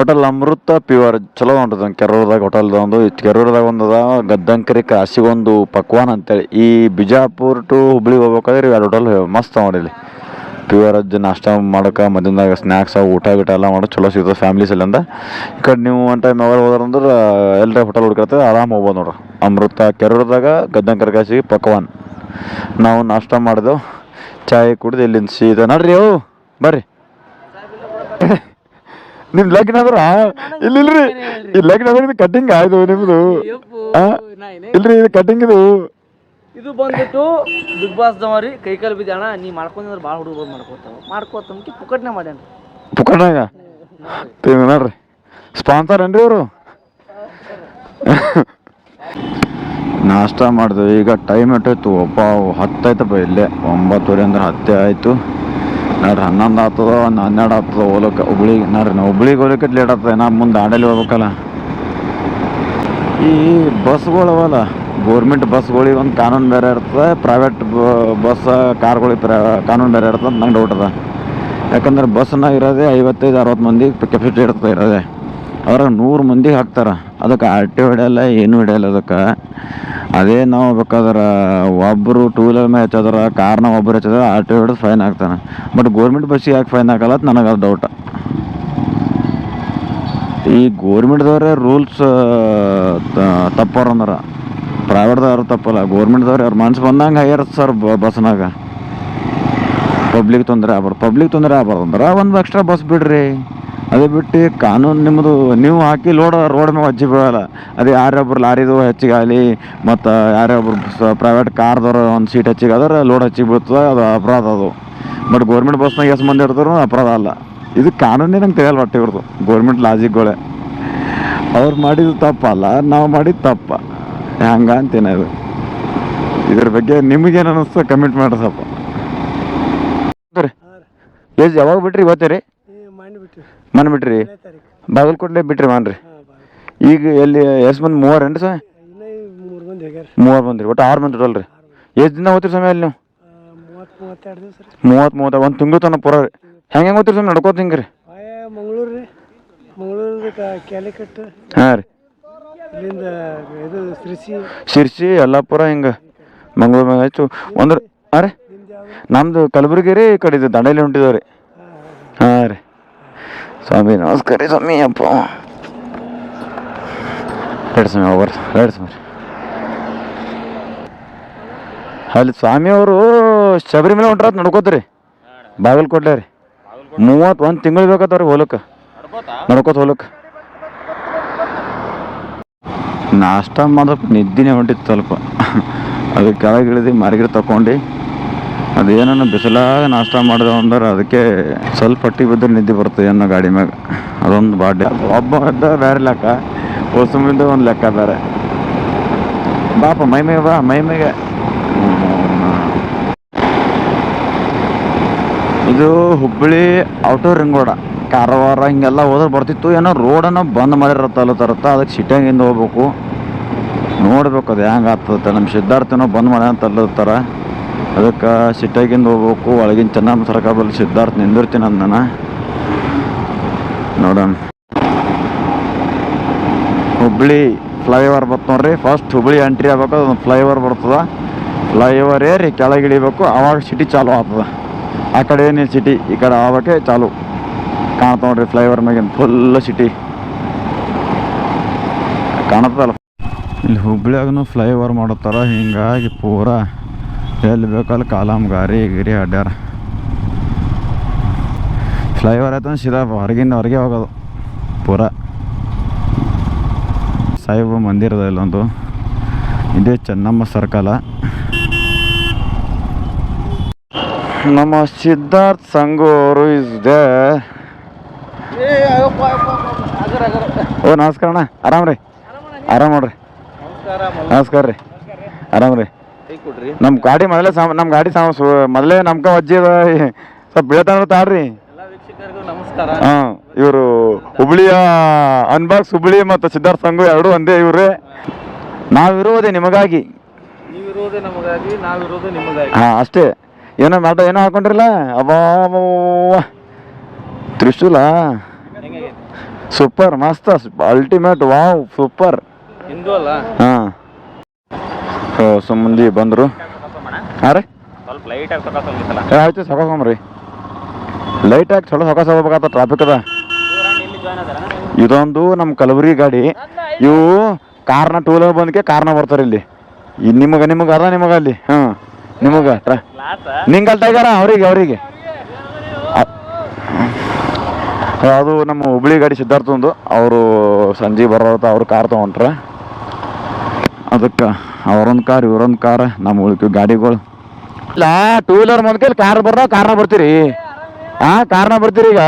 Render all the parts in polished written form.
Hotel ಅಮೃತ pure ಚಲೋ ಹೊಂಟದ ಕೆರೂರದಾಗ ಹೋಟೆಲ್ದ ಒಂದು ಕೆರೂರದಾಗ ಒಂದದ ಗದ್ದಂಕರಿ ಕಾಶಿಗೊಂದು ಪಕ್ವಾನ್ ಅಂತೇಳಿ ಈ ಬಿಜಾಪುರ ಟು ಹುಬ್ಳಿ ಹೋಗ್ಬೇಕಾದ್ರೆ ಎರಡು ಹೋಟೆಲ್ ಮಸ್ತ್ ಮಾಡಿಲಿ ಪ್ಯೂರ್ ಅಜ್ಜ ನಾಷ್ಟ ಮಾಡೋಕೆ ಮಧ್ಯಾಹ್ನದಾಗ ಸ್ನ್ಯಾಕ್ಸ್ ಊಟ ಗೀಟ ಎಲ್ಲ ಮಾಡೋದು ಚಲೋ ಸಿಗ್ತದೆ ಫ್ಯಾಮಿಲೀಸ್ ಅಲ್ಲಿಂದ ಈ ಕಡೆ ನೀವು ಒನ್ ಟೈಮ್ ಯಾವಾಗ ಹೋದ್ರಂದ್ರೆ ಎಲ್ಲರ ಹೋಟೆಲ್ ಹುಡ್ಕತ್ತೆ ಆರಾಮ್ ಹೋಗ್ಬೋದು ನೋಡ್ರಿ ಅಮೃತ ಕೆರೂರದಾಗ ಗದ್ದಂಕರಿ ಕಾಶಿ ಪಕ್ವಾನ್ ನಾವು ನಾಷ್ಟ ಮಾಡಿದೆವು ಚಾಯ್ ಕುಡ್ದು ಇಲ್ಲಿಂದ ಸೀದಾ ನೋಡ್ರಿ ಅವು ಬರ್ರಿ ನಿಮ್ ಲಗ್ನ ಅಂದ್ರ ಇಲ್ಲಿಲ್ರಿ ಈ ಲಗ್ನ ಅಂದ್ರೆ ಇದು ಕಟಿಂಗ್ ಆಯ್ತು ನಿಮ್ದು ಇಲ್ರಿ ಇದು ಕಟಿಂಗ್ ಇದು ಬಂದ್ಬಿಟ್ಟು ಬಿಗ್ ಬಾಸ್ ದವರಿ ಕೈಕಾಲು ಬಿದ್ದ ಅಣ್ಣ ನೀ ಮಾಡ್ಕೊಂಡ್ರೆ ಭಾಳ ಹುಡುಗರು ಮಾಡ್ಕೋತಂಕಿ ಪುಕಟ್ನೆ ಮಾಡ್ಯಾನ್ರಿ ಪುಕಟ್ನಾಗ ನೋಡ್ರಿ ಸ್ಪಾನ್ಸರ್ ಏನ್ರಿ ಅವರು ನಾಷ್ಟ ಮಾಡಿದ್ವಿ ಈಗ ಟೈಮ್ ಎಷ್ಟಾಯ್ತು ಒಬ್ಬ 10 ಆಯ್ತಪ್ಪ ಇಲ್ಲೇ 9:30 ಅಂದ್ರೆ 10 ಆಯಿತು ನೋಡ್ರಿ 11 ಆಗ್ತದ ಒಂದು 12 ಆಗ್ತದ ಹೋಗ್ಲಿಕ್ಕೆ ಹುಬ್ಳಿಗೆ ನೋಡ್ರಿ ನಾವು ಹುಬ್ಳಿಗೆ ಹೋಗ್ಲಿಕ್ಕೆ ಲೇಟ್ ಆಗ್ತದೆ ನಾ ಮುಂದೆ ದಾಂಡೇಲಿ ಹೋಗ್ಬೇಕಲ್ಲ ಈ ಬಸ್ಗಳವಲ್ಲ ಗೋರ್ಮೆಂಟ್ ಬಸ್ಗಳಿಗೆ ಒಂದು ಕಾನೂನು ಬೇರೆ ಇರ್ತದೆ ಪ್ರೈವೇಟ್ ಬಸ್ ಕಾರ್ಗಳಿಗೆ ಕಾನೂನು ಬೇರೆ ಇರ್ತದೆ ಅಂತ ನಂಗೆ ಡೌಟ್ ಅದ ಯಾಕಂದ್ರೆ ಬಸ್ನಾಗ ಇರೋದೇ 55-60 ಮಂದಿ ಕೆಪಾಸಿಟಿ ಇರ್ತದೆ ಇರೋದೇ ಅದ್ರಾಗ 100 ಮಂದಿಗೆ ಹಾಕ್ತಾರೆ ಅದಕ್ಕೆ ಆರ್ ಟಿ ಹೊಡೆಯಲ್ಲ ಏನೂ ಹಿಡಿಯಲ್ಲ ಅದಕ್ಕೆ ಅದೇ ನಾವು ಬೇಕಾದ್ರೆ ಒಬ್ಬರು ಟೂ ವೀಲರ್ ಮೇಲೆ ಹೆಚ್ಚೋದ್ರ ಕಾರ್ನ ಒಬ್ಬರು ಹೆಚ್ಚೋದ್ರ ಆರ್ ಟಿ ಹೊಡೆದು ಫೈನ್ ಹಾಕ್ತಾನೆ ಬಟ್ ಗೋರ್ಮೆಂಟ್ ಬಸ್ಸಿಗೆ ಯಾಕೆ ಫೈನ್ ಹಾಕಲ್ಲ ಅಂತ ನನಗೆ ಅದು ಡೌಟ ಈ ಗೋರ್ಮೆಂಟ್ದವ್ರೆ ರೂಲ್ಸ್ ತಪ್ಪವ್ರು ಅಂದ್ರೆ ಪ್ರೈವೇಟ್ದವ್ರು ತಪ್ಪಲ್ಲ ಗೋರ್ಮೆಂಟ್ದವ್ರು ಅವ್ರು ಮನ್ಸು ಬಂದಂಗೆ ಹೈಯರ್ ಸರ್ ಬಸ್ನಾಗ ಪಬ್ಲಿಕ್ ತೊಂದರೆ ಆಗ್ಬಾರ್ದು ಅಂದ್ರೆ ಒಂದು ಎಕ್ಸ್ಟ್ರಾ ಬಸ್ ಬಿಡ್ರಿ ಅದೇ ಬಿಟ್ಟು ಕಾನೂನು ನಿಮ್ಮದು ನೀವು ಹಾಕಿ ರೋಡ್ ಮೇಲೆ ಹಚ್ಚಿ ಬೀಳಲ್ಲ ಅದೇ ಯಾರೊಬ್ರು ಲಾರಿದು ಹೆಚ್ಚಿಗೆ ಆಗಲಿ ಮತ್ತು ಯಾರೊಬ್ರು ಪ್ರೈವೇಟ್ ಕಾರ್ದವ್ರು ಒಂದು ಸೀಟ್ ಹೆಚ್ಚಿಗೆ ಆದ್ರೆ ಲೋಡ್ ಹೆಚ್ಚಿಗೆ ಬೀಳ್ತದೆ ಅದು ಅಪರಾಧ ಅದು ಬಟ್ ಗೋರ್ಮೆಂಟ್ ಬಸ್ನಾಗ ಎಷ್ಟು ಮಂದಿ ಇರ್ತಾರೋ ಅಪರಾಧ ಅಲ್ಲ ಇದು ಕಾನೂನೇ ನಂಗೆ ತಿಳಿಯಲ್ಲ ಒಟ್ಟು ಇವ್ರದ್ದು ಗೋರ್ಮೆಂಟ್ ಲಾಜಿಕ್ಗಳೇ ಅವ್ರು ಮಾಡಿದ್ದು ತಪ್ಪಲ್ಲ ನಾವು ಮಾಡಿದ್ದು ತಪ್ಪ ಹಂಗ ಅಂತೇನೆ ಅದು ಇದ್ರ ಬಗ್ಗೆ ನಿಮಗೇನು ಅನ್ನಿಸ್ತು ಕಮೆಂಟ್ ಮಾಡ್ರಿ ಸ್ವಲ್ಪ ಏಜ್ ಯಾವಾಗ ಬಿಟ್ರಿ ಇವತ್ತೇ ಮನೆ ಬಿಟ್ರಿ ಬಾಗಲಕೋಟೆ ಬಿಟ್ರಿ ಮಾನ್ರಿ ಈಗ ಎಲ್ಲಿ ಎಷ್ಟು ಮಂದಿ 3 ಏನ್ರಿ ಸರ್ 3 ಬಂದ್ರಿ ಒಟ್ಟು 6 ಮಂದಿ ಟೋಟಲ್ ರೀ ಎಷ್ಟು ದಿನ ಹೋಗ್ತೀರಿ ಸಮಯ ಅಲ್ಲಿ ನೀವು 30 ಒಂದು ತಿಂಗಳು ತನಕ ಪೂರ ರೀ ಹೆಂಗೆ ಹೋಗ್ತೀರಿ ಸಮಯ ನಡ್ಕೋತ ಹಿಂಗೆ ರೀ ಹಾಂ ರೀ ಶಿರ್ಸಿ ಯಲ್ಲಾಪುರ ಹಿಂಗೆ ಮಂಗಳೂರು ಮ್ಯಾಗ ಆಯ್ತು ಒಂದು ಹಾಂ ರೀ ನಮ್ದು ಕಲಬುರಗಿ ರೀ ಈ ಕಡೆ ಇದು ದಾಂಡೇಲಿ ಹೊಂಟಿದ್ದೇವೆ ರೀ ಹಾಂ ರೀ ಸ್ವಾಮಿ ನಮಸ್ಕಾರ ರೀ ಸ್ವಾಮಿ ಅಪ್ಪ ಹೇಳಿ ಸ್ವಾಮಿ ಹೇಳಿ ಸ್ವಾಮಿ ಅಲ್ಲಿ ಸ್ವಾಮಿಯವರು ಶಬರಿಮಲೆ ಹೊಂಟ್ರ ನಡ್ಕೋತೀರಿ ಬಾಗಲಕೋಟೆ ರೀ 31 ತಿಂಗಳು ಬೇಕತ್ತವ್ರಿ ಹೋಲಕ್ಕೆ ನಡ್ಕೋತ ಹೋಲಕ್ಕೆ ನಾಷ್ಟ ಮಾಡೋಕೆ ನಿದ್ದಿನೇ ಹೊಂಟಿತ್ತು ಸ್ವಲ್ಪ ಅದು ಕೆಳಗೆ ಇಳಿದು ಮಾರ್ಗಿರಿ ತಗೊಂಡು ಅದೇನೋ ಬಿಸಿಲಾಗ ನಾಷ್ಟ ಮಾಡಿದೆ ಅಂದ್ರೆ ಅದಕ್ಕೆ ಸ್ವಲ್ಪ ಹೊಟ್ಟಿಗೆ ಬಿದ್ದರೆ ನಿದ್ದೆ ಬರ್ತದೆ ಅನ್ನೋ ಗಾಡಿ ಮ್ಯಾಗ ಅದೊಂದು ಬಾಡ್ಯ ಒಬ್ಬ ಇದ್ದ ಬೇರೆ ಲೆಕ್ಕ ಹೊಸಮಿಂದ ಒಂದು ಲೆಕ್ಕ ಬೇರೆ ಬಾಪ ಮೈಮೇಗೆ ಬಾ ಮೈಮೇಗೆ ಇದು Hubballi outer ring road Karwar ಹಿಂಗೆಲ್ಲ ಹೋದ್ರೆ ಬರ್ತಿತ್ತು ಏನೋ ರೋಡನ್ನು ಬಂದ್ ಮಾಡಿರತ್ತಲ್ಲ ತರತ್ತ ಅದಕ್ಕೆ ಸಿಟಿಯಾಗಿಂದ ಹೋಗ್ಬೇಕು ನೋಡ್ಬೇಕು ಅದು ಹೆಂಗೆ ಆಗ್ತದೆ ನಮ್ಮ ಸಿದ್ಧಾರ್ಥನೋ ಬಂದ್ ಮಾಡ್ಯ ಅಂತ ಅಲ್ಲತ್ತಾರ ಅದಕ್ಕೆ ಸಿಟಿಯಾಗಿಂದ ಹೋಗ್ಬೇಕು ಒಳಗಿನ ಚೆನ್ನಮ್ಮ ಸರ್ಕಾರದಲ್ಲಿ ಸಿದ್ಧಾರ್ಥ ನಿಂದಿರ್ತೀನಿ ಅಂದ ನಾನು ನೋಡೋಣ ಹುಬ್ಳಿ ಫ್ಲೈಓವರ್ ಬರ್ತದೆ ನೋಡ್ರಿ ಫಸ್ಟ್ ಹುಬ್ಳಿ ಎಂಟ್ರಿ ಆಗ್ಬೇಕು ಅದೊಂದು ಫ್ಲೈಓವರ್ ಬರ್ತದೆ ಫ್ಲೈಓವರ್ ಏರಿ ಕೆಳಗೆ ಇಳಿಬೇಕು ಆವಾಗ ಸಿಟಿ ಚಾಲು ಆಗ್ತದೆ ಆ ಕಡೆ ಏನಿಲ್ಲ ಸಿಟಿ ಈ ಕಡೆ ಆವಾಗೆ ಚಾಲು ಕಾಣ್ತಾ ನೋಡ್ರಿ ಫ್ಲೈಓವರ್ ಮ್ಯಾಗಿನ ಫುಲ್ ಸಿಟಿ ಕಾಣುತ್ತಲ್ಲ ಇಲ್ಲಿ ಹುಬ್ಳಿಯಾಗೂ ಫ್ಲೈಓವರ್ ಮಾಡುತ್ತಾರ ಹಿಂಗಾಗಿ ಪೂರಾ ಎಲ್ಲಿ ಬೇಕಲ್ಲಿ ಕಾಲಮ್ ಗಾರಿ ಗಿರಿ ಅಡ್ಡಾರ ಫ್ಲೈಓವರ್ ಆಯ್ತು ಸೀದಾ ಹೊರಗೆ ಹೋಗೋದು ಪೂರ ಸಾಯಿಬ ಮಂದಿರದ ಇಲ್ಲೊಂದು ಇದೇ ಚೆನ್ನಮ್ಮ ಸರ್ಕಲ ನಮ್ಮ ಸಿದ್ಧಾರ್ಥ್ ಸಂಘು ಅವರು ಇಸ್ ದೇ ಓ ನಮಸ್ಕಾರ ಅಣ್ಣ ಆರಾಮ್ರಿ ಆರಾಮ್ ನೋಡ್ರಿ ನಮಸ್ಕಾರ ರೀ ಆರಾಮ್ರಿ ನಮ್ಮ ಗಾಡಿ ಮೊದಲೇ ನಮ್ಕ ಅಜ್ಜಿ ಸ್ವಲ್ಪ ಬೀಳ್ತಾನ ತಾಳ್ರಿ ಹಾಂ ಇವರು ಹುಬ್ಳಿಯ ಅನ್ಬಾಕ್ಸ್ ಹುಬ್ಳಿ ಮತ್ತು ಸಿದ್ಧಾರ್ಥ ಸಂಘ ಎರಡು ಒಂದೇ ಇವ್ರೆ ನಾವಿರೋದೇ ನಿಮಗಾಗಿ ಹಾಂ ಅಷ್ಟೇ ಏನೋ ಏನೋ ಹಾಕೊಂಡ್ರಲ್ಲ ಅಬ್ಬಾ ತ್ರಿಶೂಲ ಸೂಪರ್ ಮಸ್ತ್ ಅಲ್ಟಿಮೇಟ್ ವಾವ್ ಸೂಪರ್. ಹಿಂದೂ ಅಲ್ಲ. ಹಾಂ ಮಂದಿ ಬಂದರು. ಹಾಂ ರೀ ಸ್ವಲ್ಪ ಲೈಟಾಗಿ ತಗೋತಲ್ಲ. ಆಯ್ತು ಸಕಾಸಮ್ರಿ ಲೈಟಾಗಿ ಚಲೋ ಸಕಾಸ ಹೋಗ್ಬೇಕಾಗ್ತದೆ ಟ್ರಾಫಿಕ್ ಅದ. ಇದೊಂದು ನಮ್ಮ ಕಲಬುರಗಿ ಗಾಡಿ. ಇವು ಕಾರ್ನ ಟೂ ವೀಲರ್ ಬಂದಕ್ಕೆ ಕಾರ್ನ ಬರ್ತಾರೆ ಇಲ್ಲಿ. ನಿಮಗೆ ಅದ ನಿಮಗೆ ಅಲ್ಲಿ ಹಾಂ ನಿಮಗೆ ನಿಂಗಲ್ ಟೈಗರ ಅವರಿಗೆ ಅದು ನಮ್ಮ ಹುಬ್ಳಿ ಗಾಡಿ ಸಿದ್ಧಾರ್ಥ ಒಂದು ಅವರು ಸಂಜೆ ಬರೋತ ಅವ್ರು ಕಾರ್ ತೊಗೊಂಡ್ರ. ಅದಕ್ಕೆ ಅವರೊಂದು ಕಾರ್ ಇವರೊಂದು ಕಾರ್ ನಮ್ಮ ಉಳಿಕೆ ಗಾಡಿಗಳು ಇಲ್ಲ. ಟೂ ವೀಲರ್ ಬಂದ್ಕೇಳಿ ಕಾರ್ನ ಬರ್ತೀರಿ. ಹಾಂ ಕಾರ್ನ ಬರ್ತೀರಿ ಈಗ.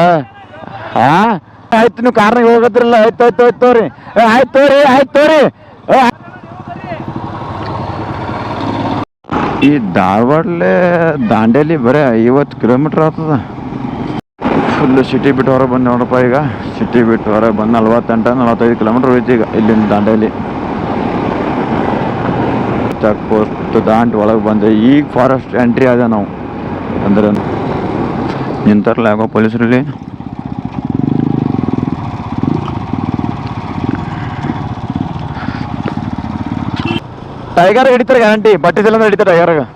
ಹಾಂ ಆಯ್ತು ನೀವು ಕಾರ್ನಾಗ ಹೋಗತ್ತಿರಲ್ಲ. ಆಯ್ತು ತೋರಿ ಆಯ್ತು ತೋರಿ. ಈ ಧಾರವಾಡಲೇ ದಾಂಡೇಲಿ ಬರೀ 50 ಕಿಲೋಮೀಟ್ರ್ ಆಗ್ತದ. ಫುಲ್ ಸಿಟಿ ಬಿಟ್ಟು ಹೊರಗೆ ಬಂದು ನೋಡಪ್ಪ. ಈಗ ಸಿಟಿ ಬಿಟ್ಟು ಹೊರಗೆ ಬಂದು 48-45 ಕಿಲೋಮೀಟ್ರ್ ಹೋಯ್ತು ಈಗ ಇಲ್ಲಿಂದ ದಾಂಡೇಲಿ. ಚೆಕ್ ಪೋಸ್ಟ್ ದಾಂಟ್ ಒಳಗೆ ಬಂದೆ. ಈಗ ಫಾರೆಸ್ಟ್ ಎಂಟ್ರಿ ಆದ ನಾವು ಅಂದ್ರೆ ನಿಂತಾರಲ್ಲ ಯಾಕೋ ಪೊಲೀಸರಲ್ಲಿ. ಟೈಗರ್ ಹಿಡಿತಾರೆ ಗ್ಯಾರಂಟಿ. ಬಟ್ಟೆ ಸಿಲಿಂಡರ್ ಹಿಡಿತಾರೆ ಟೈಗರ್ಗೆ.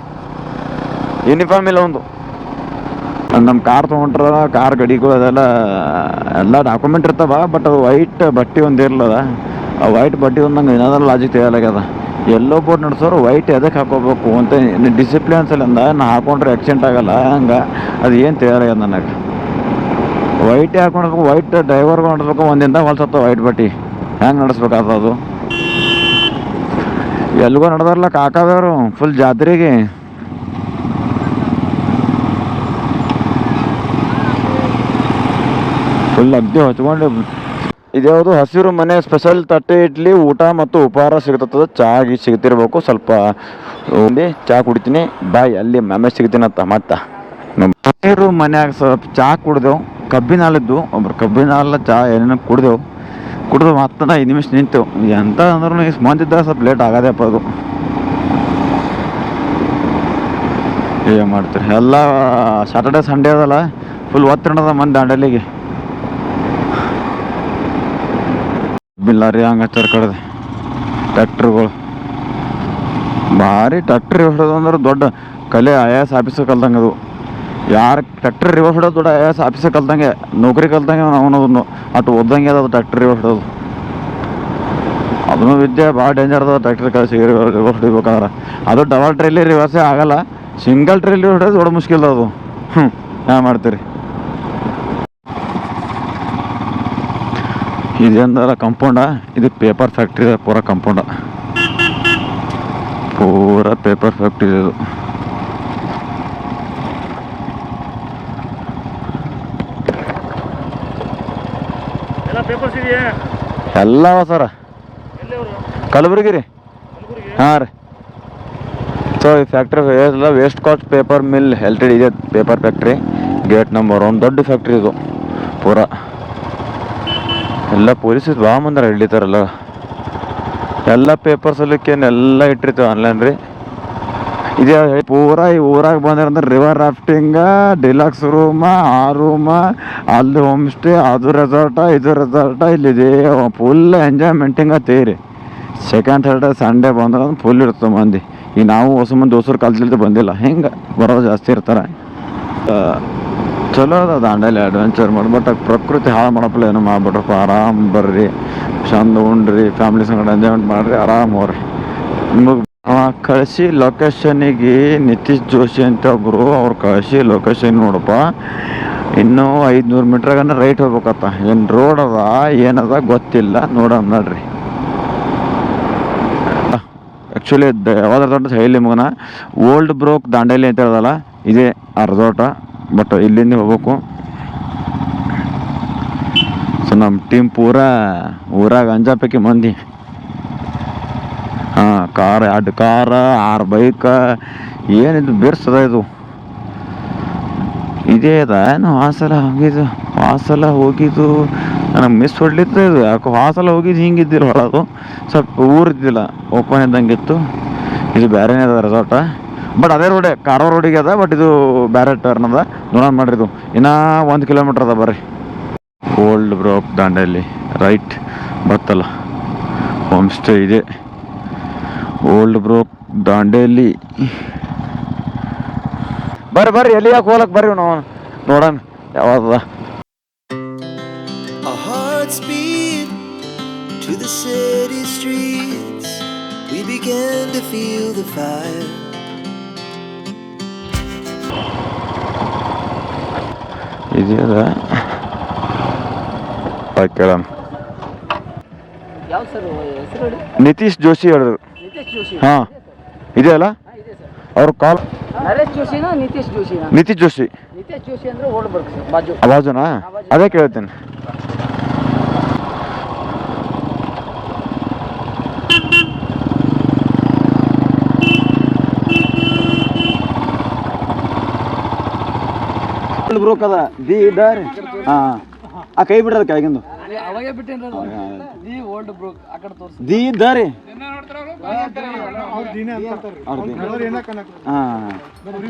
ಯೂನಿಫಾರ್ಮ್ ಇಲ್ಲ ಒಂದು. ನಮ್ಮ ಕಾರ್ ತೊಗೊಂಡ್ರ ಕಾರ್ ಗಡಿಗಳು ಎಲ್ಲ ಡಾಕ್ಯುಮೆಂಟ್ ಇರ್ತಾವ. ಬಟ್ ವೈಟ್ ಬಟ್ಟೆ ಒಂದು ಇರ್ಲದ. ಆ ವೈಟ್ ಬಟ್ಟೆ ಒಂದು ನಂಗೆ ಏನಾದ್ರೂ ಲಾಜಿಕ್ ತಿಳಿಯಲಾಗ್ಯದ. ಎಲ್ಲೋ ಬೋರ್ಡ್ ನಡೆಸೋರು ವೈಟ್ ಎದಕ್ಕೆ ಹಾಕೋಬೇಕು ಅಂತ ಡಿಸಿಪ್ಲಿನ್ಸ್ ಅಲ್ಲಿ ಅಂದ ನಾ ಹಾಕೊಂಡ್ರೆ ಆಕ್ಸಿಡೆಂಟ್ ಆಗಲ್ಲ ಹಂಗೆ. ಅದು ಏನು ತಿಳಿಯಲಾಗ್ಯದ ನನಗೆ. ವೈಟೇ ಹಾಕೊಂಡಿರ್ಬೇಕು. ವೈಟ್ ಡ್ರೈವರ್ಗಳು ನಡೆಸ್ಬೇಕು. ಒಂದಿಂದ ಹೊಲ್ಸತ್ತ ವೈಟ್ ಬಟ್ಟೆ ಹೆಂಗೆ ನಡೆಸ್ಬೇಕಾಗ್ತದೆ ಅದು. ಎಲ್ಗೋ ನಡೆದಾರಲ್ಲ ಕಾಕಾದವರು ಫುಲ್ ಜಾತ್ರೆಗೆ. ಫುಲ್ ಅಗ್ದಿ ಹಚ್ಕೊಂಡು. ಇದ್ಯಾವುದು ಹಸಿರು ಮನೆ ಸ್ಪೆಷಲ್ ತಟ್ಟೆ ಇಡ್ಲಿ ಊಟ ಮತ್ತು ಉಪಹಾರ ಸಿಗ್ತದ. ಚಾಗಿ ಸಿಗ್ತಿರ್ಬೇಕು. ಸ್ವಲ್ಪ ಚಾ ಕುಡಿತೀನಿ ಬಾಯ್ ಅಲ್ಲಿ ಮ್ಯಾಮೇಜ್ ಸಿಗ್ತೀನಂತ. ಮತ್ತೆ ಹಸಿರು ಮನ್ಯಾಗ ಸ್ವಲ್ಪ ಚಾ ಕುಡ್ದೆವು. ಕಬ್ಬಿನ ಹಾಲಿದ್ದು ಒಬ್ರು ಕಬ್ಬಿನ ಹಾಲ ಚಾ ಏನೇನೋ ಕುಡ್ದು ಮತ್ತೆ 5 ನಿಮಿಷ ನಿಂತೆವು. ಎಂತ ಅಂದ್ರೂ ಈ ಮಂದಿದ್ದ ಸ್ವಲ್ಪ ಲೇಟ್ ಆಗದೆಪ್ಪ ಅದು. ಏನು ಮಾಡ್ತೀರಿ ಎಲ್ಲ ಸ್ಯಾಟರ್ಡೆ ಸಂಡೇ ಅದಲ್ಲ ಫುಲ್ ಒತ್ತಡದ ಮಂದಿ ದಾಂಡೇಲಿಗೆ. ಬಿಲ್ಲಾರಿ ಹಂಗೆ ಹಚ್ಚಾರ ಕಡ್ದೆ ಟ್ಯಾಕ್ಟ್ರುಗಳು ಭಾರಿ. ಟ್ಯಾಕ್ಟ್ರಿ ಹೊಡೋದು ಅಂದ್ರೆ ದೊಡ್ಡ ಕಲೆ. IAS ಆಫೀಸರ್ ಕಲ್ದಂಗೆ ಅದು. ಯಾರು ಟ್ಯಾಕ್ಟ್ರಿ ರಿವರ್ಸ್ ಹೊಡೋದು ದೊಡ್ಡ IAS ಆಫೀಸರ್ ಕಲ್ದಂಗೆ ನೌಕರಿ ಕಲ್ದಂಗೆ ಅವನದನ್ನು ಅಷ್ಟು ಓದ್ದಂಗೆ ಅದ ಟ್ಯಾಕ್ಟ್ರಿ ರಿವರ್ಸ್ ಹೊಡೋದು. ಅದನ್ನು ವಿದ್ಯೆ ಭಾಳ ಡೇಂಜರ್ ಅದ. ಟ್ಯಾಕ್ಟ್ರಿ ಕಳಿಸಿ ರಿವರ್ಸ್ ಹೊಡಿಬೇಕಾದ್ರೆ ಅದು ಡಬಲ್ ಟ್ರೈಲಿ ರಿವರ್ಸೇ ಆಗಲ್ಲ. ಸಿಂಗಲ್ ಟ್ರೈಲಿ ಹೊಡೋದು ದೊಡ್ಡ ಮುಷ್ಕಿಲ್ ಅದು. ಏನು ಮಾಡ್ತೀರಿ. ಇದೇಂದಲ್ಲ ಕಂಪೌಂಡ. ಇದು ಪೇಪರ್ ಫ್ಯಾಕ್ಟ್ರಿ ಪೂರ ಕಂಪೌಂಡ. ಪೂರ ಪೇಪರ್ ಫ್ಯಾಕ್ಟ್ರಿ ಇದು. ಎಲ್ಲ ಸರ ಕಲಬುರಗಿ ರೀ. ಹಾಂ ರೀ. ಸೊ ಈ ಫ್ಯಾಕ್ಟ್ರಿ ಎಲ್ಲ waste cost paper mill LTD ಇದೆ. ಪೇಪರ್ ಫ್ಯಾಕ್ಟ್ರಿ ಗೇಟ್ ನಂಬರ್ 1 ದೊಡ್ಡ ಫ್ಯಾಕ್ಟ್ರಿ ಇದು ಪೂರ. ಎಲ್ಲ ಪೊಲೀಸ್ ಭಾಳ ಮಂದಿ ಹಿಡಿತಾರಲ್ಲ. ಎಲ್ಲ ಪೇಪರ್ಸ್ ಎಲ್ಲ ಇಟ್ಟಿರ್ತೀವಿ ಆನ್ಲೈನ್ ರೀ. ಇದೇ ಪೂರ ಈ ಊರಾಗ ಬಂದಿರಂದ್ರೆ ರಿವರ್ ರಾಫ್ಟಿಂಗ, ಡಿಲಕ್ಸ್ ರೂಮ, ಆ ರೂಮ, ಅಲ್ಲಿ ಹೋಮ್ ಸ್ಟೇ, ಅದು ರೆಸಾರ್ಟ, ಇದು ರೆಸಾರ್ಟ. ಇಲ್ಲಿದೆ ಫುಲ್ ಎಂಜಾಯ್ಮೆಂಟಿಂಗ್ ಅತ್ತೀರಿ. ಸೆಕೆಂಡ್ ಥರ್ಡ್ ಸಂಡೇ ಬಂದ್ರೆ ಫುಲ್ ಇರ್ತವೆ ಮಂದಿ. ಈಗ ನಾವು ಹೊಸ ಮಂದಿ ದೋಸ್ರು ಕಲ್ತಿಲ್ದ ಬಂದಿಲ್ಲ. ಹಿಂಗೆ ಬರೋದು ಜಾಸ್ತಿ ಇರ್ತಾರೆ. ಚಲೋ ಅದ ದಾಂಡೇಲಿ ಅಡ್ವೆಂಚರ್ ಮಾಡಿ. ಬಟ್ ಪ್ರಕೃತಿ ಹಾಳು ಮಾಡಪ್ಪಲ್ಲ ಏನೋ ಮಾಡ್ಬಿಟ್ರಪ್ಪ. ಆರಾಮ್ ಬರ್ರಿ, ಚಂದ ಉಂಡ್ರಿ, ಫ್ಯಾಮಿಲಿ ಸಂಗಡ ಎಂಜಾಯ್ಮೆಂಟ್ ಮಾಡ್ರಿ, ಆರಾಮ್ ಹೋಗ್ರಿ. ನಿಮಗೆ ಕಳಿಸಿ ಲೊಕೇಶನಿಗೆ ನಿತೀಶ್ ಜೋಶಿ ಅಂತ ಒಬ್ಬರು ಅವ್ರು ಕಳಿಸಿ ಲೊಕೇಶನ್ ನೋಡಪ್ಪ. ಇನ್ನೂ 500 ಮೀಟ್ರಾಗನ ರೈಟ್ ಹೋಗ್ಬೇಕತ್ತ. ಏನು ರೋಡ್ ಅದ ಏನದ ಗೊತ್ತಿಲ್ಲ. ನೋಡೋಣ ನೋಡ್ರಿ. ಆ್ಯಕ್ಚುಲಿ ಯಾವ್ದು ರೆಸಾರ್ಟ್ ಹೇಳಿ ಮಗನ ಓಲ್ಡ್ ಬ್ರೋಕ್ ದಾಂಡೇಲಿ ಅಂತ ಹೇಳೋದಲ್ಲ ಇದೇ ಆ ರೆಸಾರ್ಟ. ಬಟ್ ಇಲ್ಲಿಂದ ಹೋಗ್ಬೇಕು. ಸೊ ನಮ್ಮ ಟೀಮ್ ಪೂರಾ ಊರಾಗ ಅಂಜಾಪೈಕಿ ಮಂದಿ. ಹಾಂ ಕಾರ್ 2 ಕಾರ 6 ಬೈಕ ಏನಿದು ಬಿರ್ಸದ ಇದು. ಇದೇ ಅದ ಏನು ಹಾಸಲ ಹೋಗಿದ್ದು ನನಗೆ ಮಿಸ್ ಹೊಡ್ಲಿತ್ತು ಇದು. ಯಾಕೋ ಹಾಸಲ ಹೋಗಿದ್ದು ಹಿಂಗಿದ್ದಿಲ್ಲ ಹೊಳದು. ಸ್ವಲ್ಪ ಊರಿದ್ದಿಲ್ಲ ಓಪನ್ ಇದ್ದಂಗೆ ಇತ್ತು. ಇದು ಬೇರೆನೇ ಅದ ರೆಸಾರ್ಟ. ಬಟ್ ಅದೇ ರೋಡೇ ಕಾರವಾರ ರೋಡಿಗೆ ಅದ. ಬಟ್ ಇದು ಬೇರೆ ಟರ್ನ್ ಅದ. ನೋಡೋಣ ಮಾಡ್ರಿ. ಇದು ಇನ್ನೂ 1 ಕಿಲೋಮೀಟ್ರ್ ಅದ ಬರ್ರಿ. ಓಲ್ಡ್ ಬ್ರೋಕ್ ದಾಂಡೇಲಿ ರೈಟ್ ಬತ್ತಲ್ಲ ಹೋಮ್ ಸ್ಟೇ ಇದೆ. ಓಲ್ಡ್ ಬ್ರೋಕ್ ದಾಂಡೇಲಿ ಬರ್ರಿ ಎಲ್ಲಿ ಯಾಕೆ ಹೋಲಕ್ ಬರ್ರಿ ನಾವು ನೋಡೋಣ ಯಾವ್ದ. Our hearts beat to the city streets. We began to feel the fire. ಇದೆಯಲ್ಲ ಕೇಳೋಣ. ಯಾವ ಸರ್ ಹೆಸರು ಹೇಳಿ? ನಿತೀಶ್ ಜೋಶಿ ಹೇಳಿದ್ರು. ನಿತೇಶ್ ಜೋಶಿ. ಹಾಂ ಇದೆಯಲ್ಲ ಇದೆ ಸರ್. ಅವ್ರ ಕಾಲ್ ನರೇಶ್ ಜೋಶಿನಾ ನಿತೇಶ್ ಜೋಶಿನಾ? ನಿತೀಶ್ ಜೋಶಿ ನಿತೇಶ್ ಜೋಶಿ ಅಂದ್ರೆ ಓಲ್ಡ್ ಬರ್ಕ್ ಸರ್ ಬಾಜು. ಅವಾಜನಾ ಅದೇ ಕೇಳ್ತೀನಿ. ಬ್ರೋಕ್ ಅದ ದಿ ಇದ್ದಾರೆ. ಹಾಂ ಆ ಕೈ ಬಿಡ್ರದ ಕೆಳಗಿಂದು ಅವಾಗೇ ಬಿಟ್ಟೇನ್ರಿ ದಿ ಓಲ್ಡ್ ಬ್ರೋಕ್ ಆ ಕಡೆ ತೋರಿಸಿ. ದಿ ಇದ್ದಾರೆ. ಹಾಂ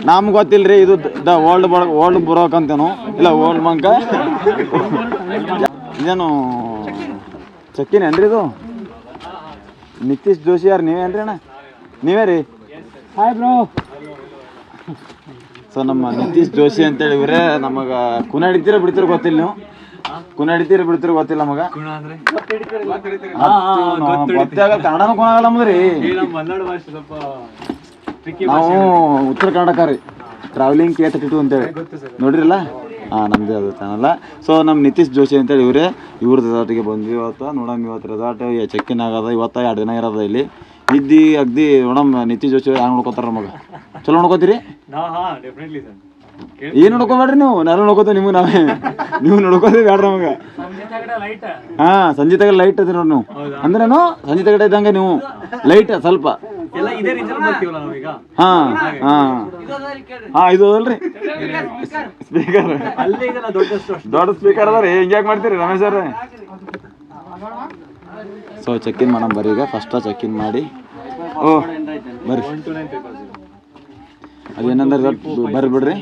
ನಮ್ಗೆ ಗೊತ್ತಿಲ್ರಿ ಇದು ದ ಓಲ್ಡ್ ಬ್ರೋಕ್ ಅಂತೇನು ಇಲ್ಲ ಓಲ್ಡ್ ಮಂಕ ಇದೇನು ಚಕ್ಕಿನೇನ್ರಿ ಇದು? ನಿತೀಶ್ ಜೋಶಿ ಯಾರು ನೀವೇನ್ರಿ ಅಣ್ಣ? ನೀವೇ ರೀ? Hi bro. ಸೊ ನಮ್ಮ ನಿತೀಶ್ ಜೋಶಿ ಅಂತೇಳಿ ಇವರೇ ನಮಗೆ ಕುನ ಹಿಡಿತೀರ ಬಿಡ್ತೀರ ಗೊತ್ತಿಲ್ಲ. ನೀವು ಕುನ ಹಿಡಿತೀರ ಬಿಡ್ತೀರ ಗೊತ್ತಿಲ್ಲ ನಮಗೆ. ಗೊತ್ತೇ ಆಗಲ್ಲ ಕನ್ನಡನೂ ಕುನ ಆಗಲ್ಲ ನಮ್ದ್ರಿ. ನಾವು ಉತ್ತರ ಕರ್ನಾಟಕ ರೀ ಟ್ರಾವೆಲಿಂಗ್ K32 ಅಂತೇಳಿ ನೋಡ್ರಿಲ್ಲ. ಹಾಂ ನಮ್ಮದೇ ಅದು ಚಾನಲ್ಲ. ಸೊ ನಮ್ಮ ನಿತೀಶ್ ಜೋಶಿ ಅಂತೇಳಿ ಇವರೇ ಇವ್ರ ರೆಸಾರ್ಟಿಗೆ ಬಂದ್ವಿ ಇವತ್ತು. ನೋಡಮ್ ಇವತ್ತು ರೆಸಾರ್ಟ್ ಚೆಕ್ಕಿನ್ ಆಗದ ಇವತ್ತು 2 ದಿನ ಇರೋದ ಇಲ್ಲಿ ಇದ್ದಿ ಅಗ್ದಿ. ನೋಡಮ್ ನಿತೀಶ್ ಜೋಶಿ ಹ್ಯಾಂಗೆ ನೋಡ್ಕೊತಾರ ನಮಗೆ? ಚಲೋ ನೋಡ್ಕೋತೀರಿ? ಏನು ನೋಡ್ಕೊಬೇಡ್ರಿ ನೀವು, ನಾನು ನೋಡ್ಕೋತೀವಿ ನಿಮ್ಗೆ. ನೀವು ನೋಡ್ಕೋತೀವಿ ಬೇಡ್ರಿ ನಮಗೆ. ಹಾಂ ಸಂಜೀತಾಗ ಲೈಟ್ ಅದಿ ನೋಡಿ ನೀವು ಅಂದ್ರೇನು ಸಂಜೀತ ಕಡೆ ಇದ್ದಂಗೆ ನೀವು ಲೈಟ್ ಸ್ವಲ್ಪ. ಹಾಂ ಹಾಂ ಹಾಂ ಇದು ಅದಲ್ರಿ ಸ್ಪೀಕರ್, ದೊಡ್ಡ ಸ್ಪೀಕರ್ ಅದ ರೀ. ಹಿಂಗ್ಯಾಕೆ ಮಾಡ್ತೀರಿ ರಮೇಶ್ ಅವ್ರೆ? ಸೊ ಚೆಕ್-ಇನ್ ಮಾಡೋಣ ಬರ್ರಿ. ಈಗ ಫಸ್ಟ್ ಚೆಕ್-ಇನ್ ಮಾಡಿ ಓ ಬರ್ರಿ. ಅದೇನಂದ್ರೆ ಬರ್ರಿ ಬಿಡ್ರಿ.